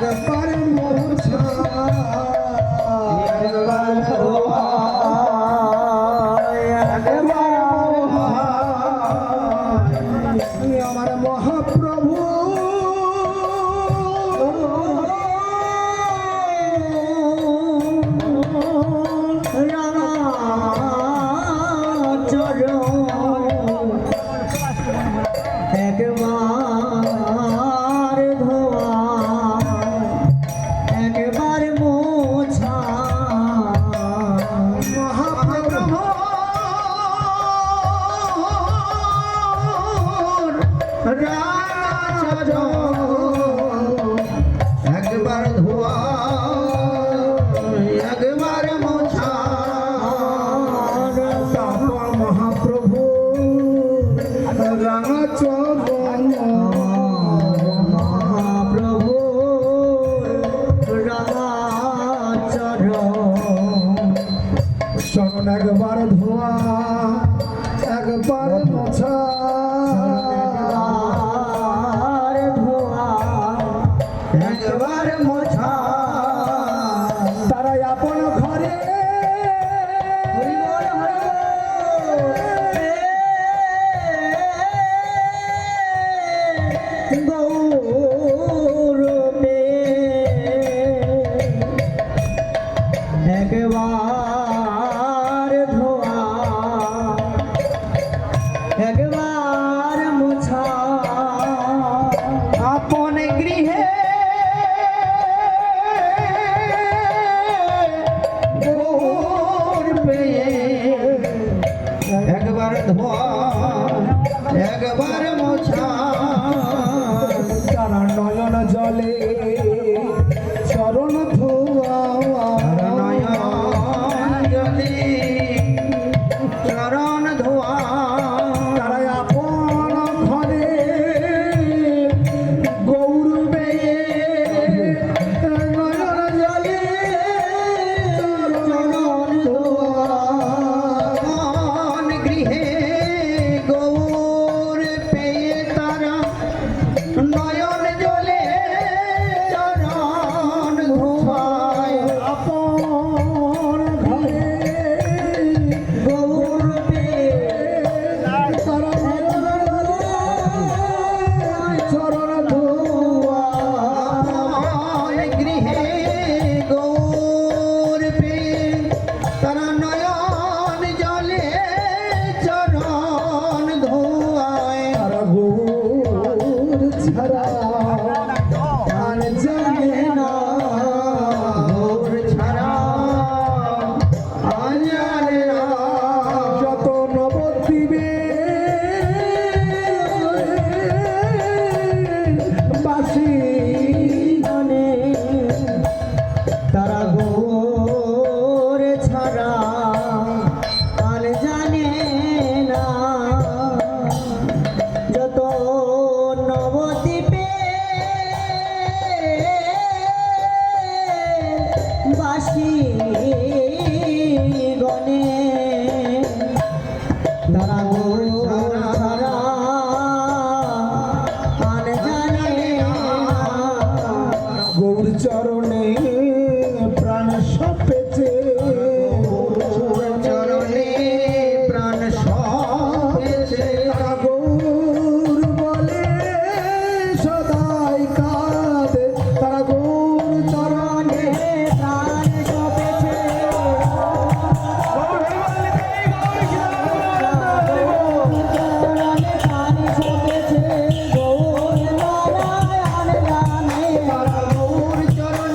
একবার মোছা একবার ধোয়া একবার আমার মহাপ্রভু একবার ধোয়া একবার মোছা মহাপ্রভু একবার ধোয়া একবার মোছা তারপর মহাপ্রভু রাঙা চরণ মহাপ্রভু চরণ একবার ধোয়া একবার মোছা একবার মোছা তারা আপন ঘরে গৌরবে একবার ধোয়া একবার মোছা আপন গৃহে গৌর পেয়ে একবার ধোয়া একবার মোছা তারা নয়ন জলে চরণ ধোয়া নয়ন জলে চরণ ধোয়া তারা আপন ঘরে গৌর বেয়ে নয়ন জলে চরণ ধোয়া আপন গৃহে গৌর পেয়ে তারা নয়ন জলে চরণ ধোয়ায় আপন ঘরে গৌর পেয়ে তারা চরণ ধোয়া আপন গৃহে গৌর পেয়ে তারা নয়ন জলে চরণ ধোয়ায় তারা গৌর ছাড়া আর জানে না গৌর ছাড়া আর জানে না যত নবদ্বীপে বাসী জানে তারা গৌর ছাড়া আর জানে না যত নবদ্বীপে বাসী গণে তারা গৌর ছাড়া আর জানে না গৌর চরণে প্রাণ সপেছে চরণে প্রাণ সপেছে গৌর বলে সদাই কাঁদে তারা গৌর চরণে প্রাণ সপেছে গৌর চরণে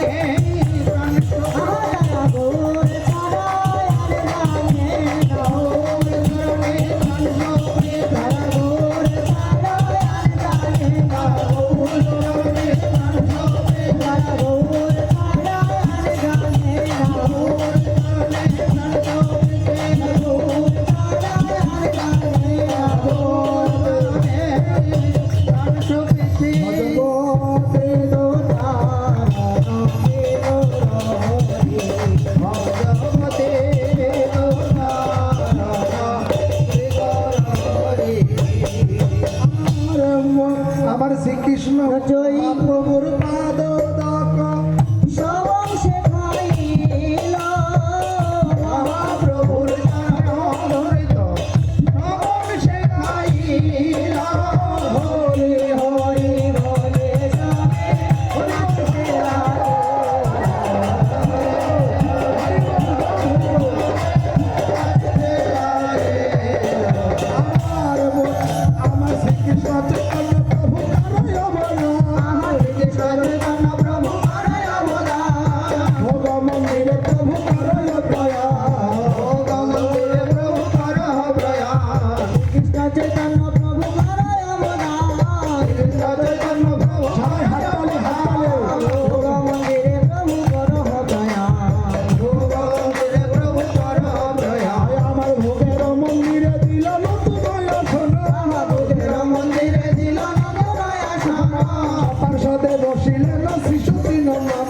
নন্দন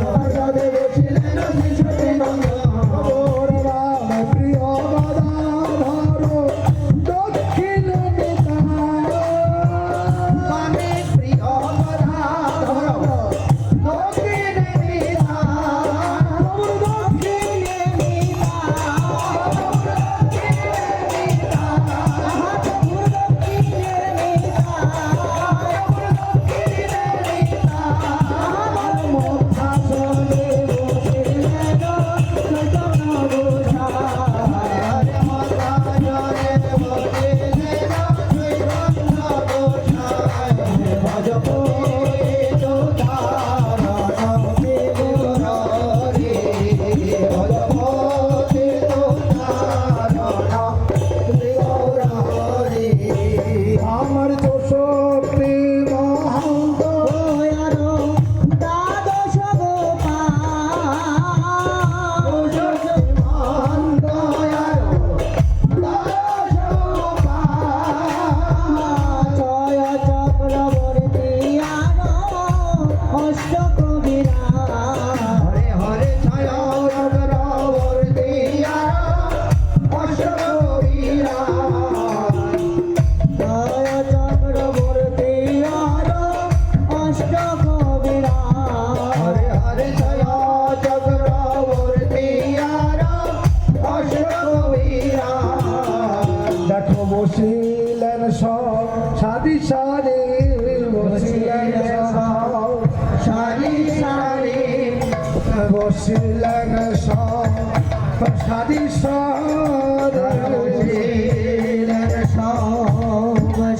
পর্বতে বসিলেন শিশুটি নন্দন ওর রাম প্রিয় গদাধর দক্ষিণ বামে প্রিয় গদাধর দক্ষিণে নিধান দক্ষিণে আমার চৌষট্টি মহান্ত হরে হরে ছয় চক্রবর্তী অষ্টকবীরা জয় চক্রবর্তী অষ্টকবীরা হরে হরে ছয় চক্রবর্তী অষ্টকবীরা দেখো বসিলেন সব সারি সারি বসিলেন সব সারি সারি বসিলেন সব সারি সারি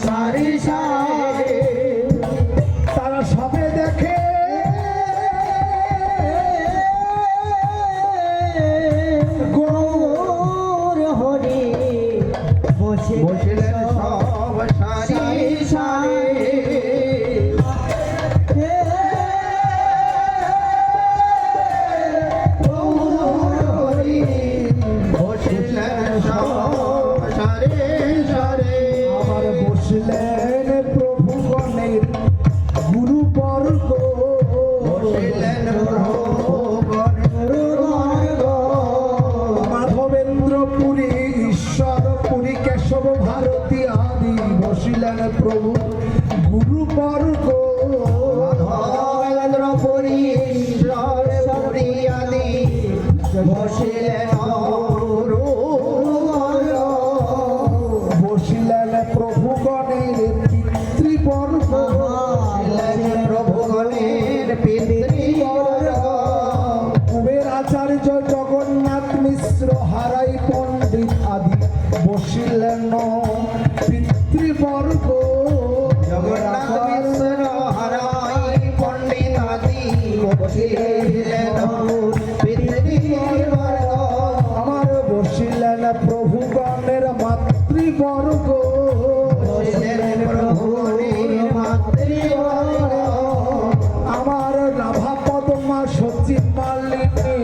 সারি সারি তারা সবে দেখে গৌর হরি বসিলেন সব সারি সারি গৌর হরি বসিলেন সব সারি সারি আমার বসিলেন প্রভুগণের গুরুবর্গ বসিলেন মাধবেন্দ্র পুরী ঈশ্বর পুরী কেশব ভারতী আদি বসিলেন প্রভু গুরুবর্গ মাধবেন্দ্র পুরী ঈশ্বর পুরী আদি বসিলেন বসিলেন প্রভুগণের পিতৃবর্গ প্রভুগণের পিতৃবর্গ কুবের আচার্য জগন্নাথ মিশ্র হারাই পণ্ডিত আদি বসিলেন পিতৃবর্গ জগন্নাথ মিশ্র হরাই পণ্ডিত আদি বসিলেন পিতৃবর্গ আমার বসিলেন প্রভুগণের মাতৃবর্গ বসিলেন প্রভুগণের মাতৃবর্গ আমার রাভা পদ্মা সচিব মালিনী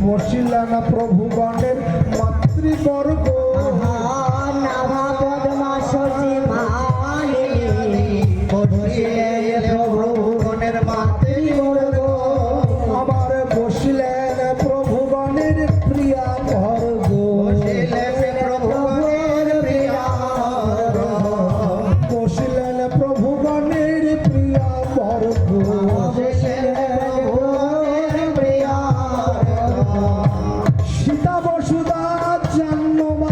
বসিলেন প্রভুগণের মাতৃবর্গ নাভা পদ্মা সচি মালিনী বসিলেন প্রভুগণের মাতৃবর্গ আমার বসিলেন প্রভুগণের প্রিয়া বর্গ বসিলেন প্রভুগণের প্রিয়া বসিলেন প্রভুগণের প্রিয়া বর্গ বসিলেন প্রভুগণের প্রিয়া সীতা বসুদা জান্নমা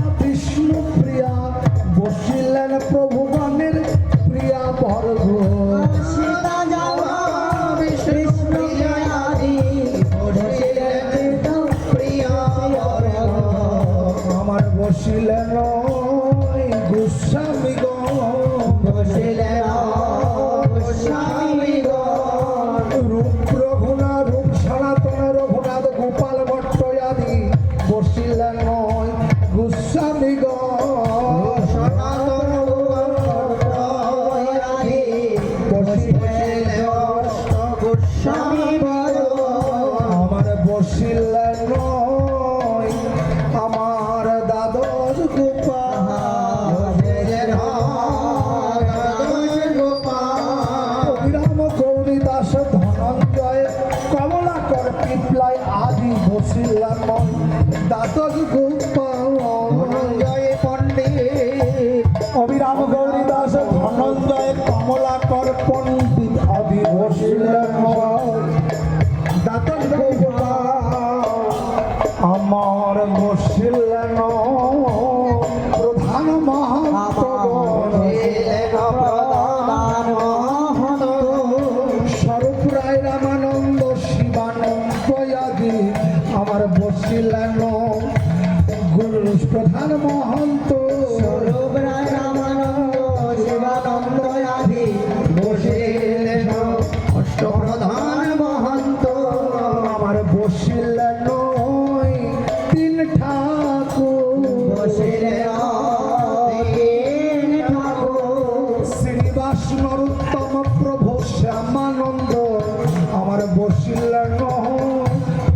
দাতজ গোপাল ধনঞ্জয় পণ্ডিত অবিরাম গৌরী দাস ধনঞ্জয় কমলাকর পণ্ডিত আদি বসিলেন দাতজ গোপাল আমার বসিলেন প্রধান মহাত্মগণ প্রধান মহন্ত স্বরূপ রায় রামানন্দ শিবানন্দ আদি আমার বসিলেন গুরু প্রধান মহন্ত স্বরূপ রায় রামানন্দ শিবানন্দ আদি বসিলেন অষ্টপ্রধান মহন্ত আমার বসিলেন তিন ঠাকুর বসিলেন তিন ঠাকুর শ্রীনিবাস নরোত্তম প্রভু শ্যামানন্দ আমার বসিলেন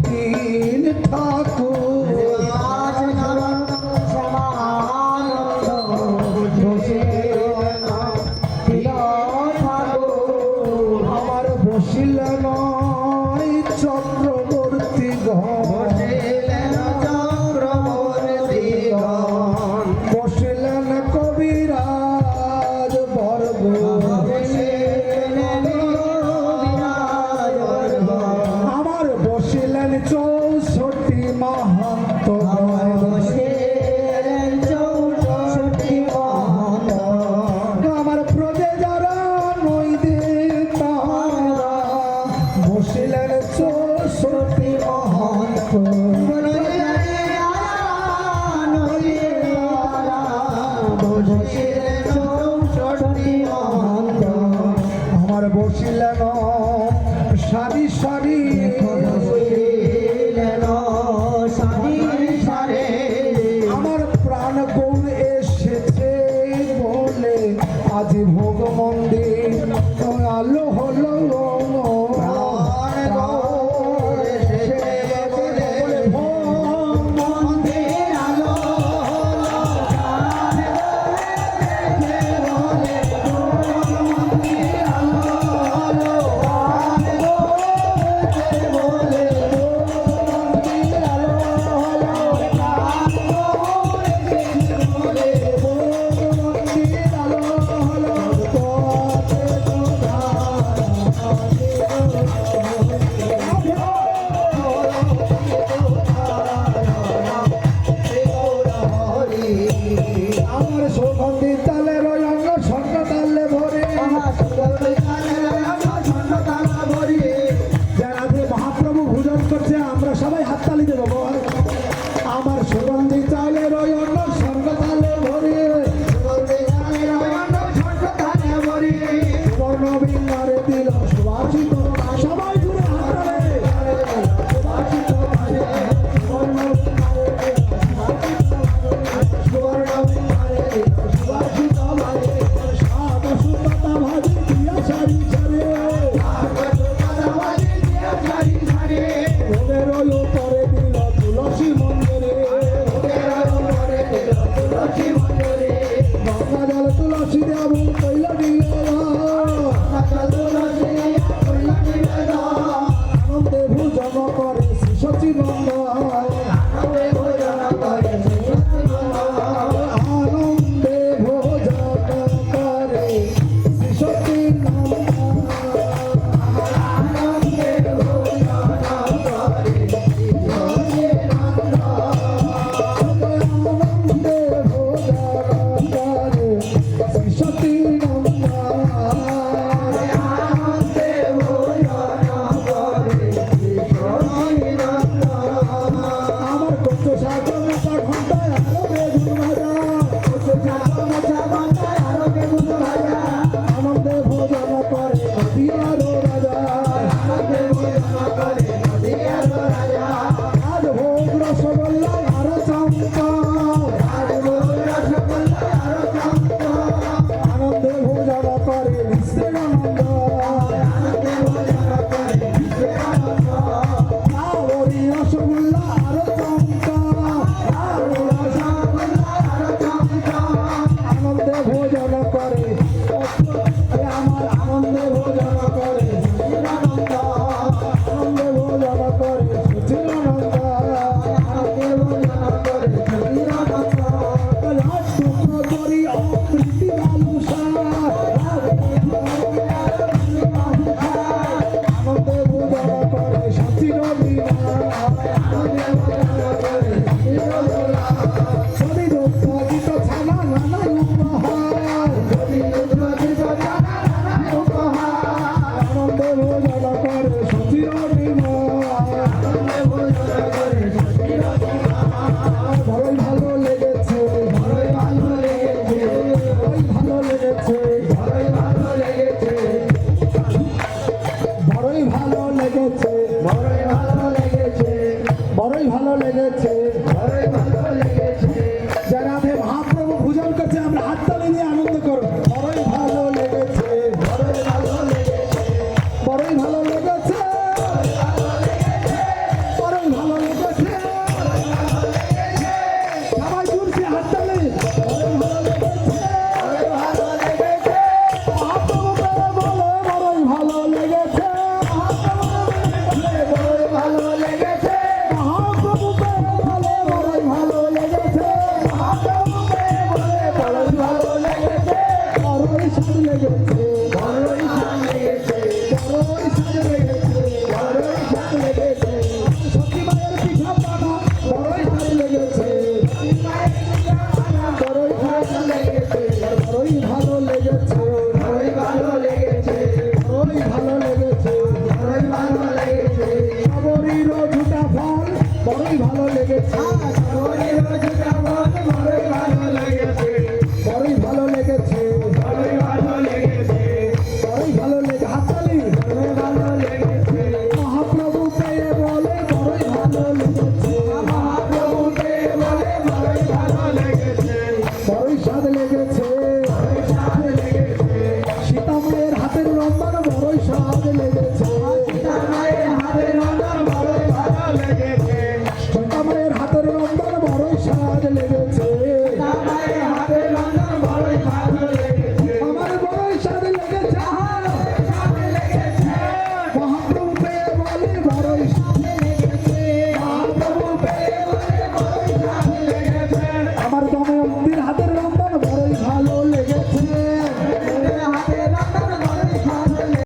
তিন ঠাকুর আজ নরন্ত সমানন্দ বসিলেন তিন ঠাকুর আমার বসিলেন চক্রবর্তী ঘর বসিলেন চক্রবর্তীগণ বসিলেন কবিরাজ বর্গ বসিলেন কবিরাজবর্গ আমার বসিলেন 64 মহন্ত আমার বসিলেন 64 মহন্ত আমার প্রজে যারা নইদের তারা বসিলেন 64 মহন্ত আমার বসিলেন সারি সারি আমার প্রাণ গৌর এসেছে বলে আজ ভোগ মন্দির আলো হলো আমার সৌগন্ধি তালে রয়ঙ্গ স্বর্ণ তালে ভরে যারা যে মহাপ্রভু ভোজন করছে আমরা সবাই হাততালি দেবো বল। আমার সুগন্ধি চালে রয়ঙ্গ স্বর্ণ তালে ভরে বর্ণবিন্দারে দিল সুবাসিত সবাই ভোজন করে সতীর বড়ই ভালো লেগেছে, বড়ই ভালো লেগেছে, বড়ই ভালো লেগেছে, বড়ই ভালো লেগেছে, বড়ই ভালো লেগেছে, বড়ই ভালো লেগেছে, বড়ই ভালো লেগেছে, বড়ই ভালো লেগেছে। যারা মহাপ্রভু ভোজন করছে আমরা হাততালি দিয়ে আনন্দ করব। বড়ই ভালো লেগেছে, বড়ই ভালো লেগেছে, বড়ই ভালো লেগেছে, বড়ই ভালো লেগেছে, সবাই জুড়ছে হাততালি। বড়ই ভালো লেগেছে, বড়ই ভালো লেগেছে, মহাপ্রভু বলে বড়ই ভালো লেগেছে, বড়ই ভালো লেগেছে, মহাপ্রভু বলে বড়ই ভালো লেগেছে, বড়ই ভালো লেগেছে, বড়ই স্বাদ লেগেছে, বড়ই স্বাদ লেগেছে, বড়ই স্বাদ লেগেছে, বড়ই স্বাদ লেগেছে, সতী মায়ের পিঠা পানা বড়ই স্বাদ লেগেছে, বড়ই স্বাদ লেগেছে, বড়ই ভালো লেগেছে, বড়ই ভালো লেগেছে, বড়ই ভালো লেগেছে, বড়ই ভালো লেগেছে, সবরই রোজুটা ফল বড়ই ভালো লেগেছে, সবরই রোজুটা ফল বড়ই ভালো লেগেছে, বড়ই ভালো লেগেছে, বড়ই ভালো লেগেছে, বড়ই ভালো লেগে হাততালি, বড়ই ভালো লেগেছে, মহাপ্রভু পেয়ে বলে বড়ই ভালো লেগেছে, মহাপ্রভু পেয়ে বলে বড়ই ভালো লেগেছে, বড়ই স্বাদ লেগেছে, বড়ই স্বাদ লেগেছে, সীতা মায়ের হাতের রন্ধন বড়ই স্বাদ লেগেছে, সীতা মায়ের হাতের রন্ধন বড়ই ভালো লেগেছে, সীতা মায়ের হাতের রন্ধন বড়ই স্বাদ লেগেছে।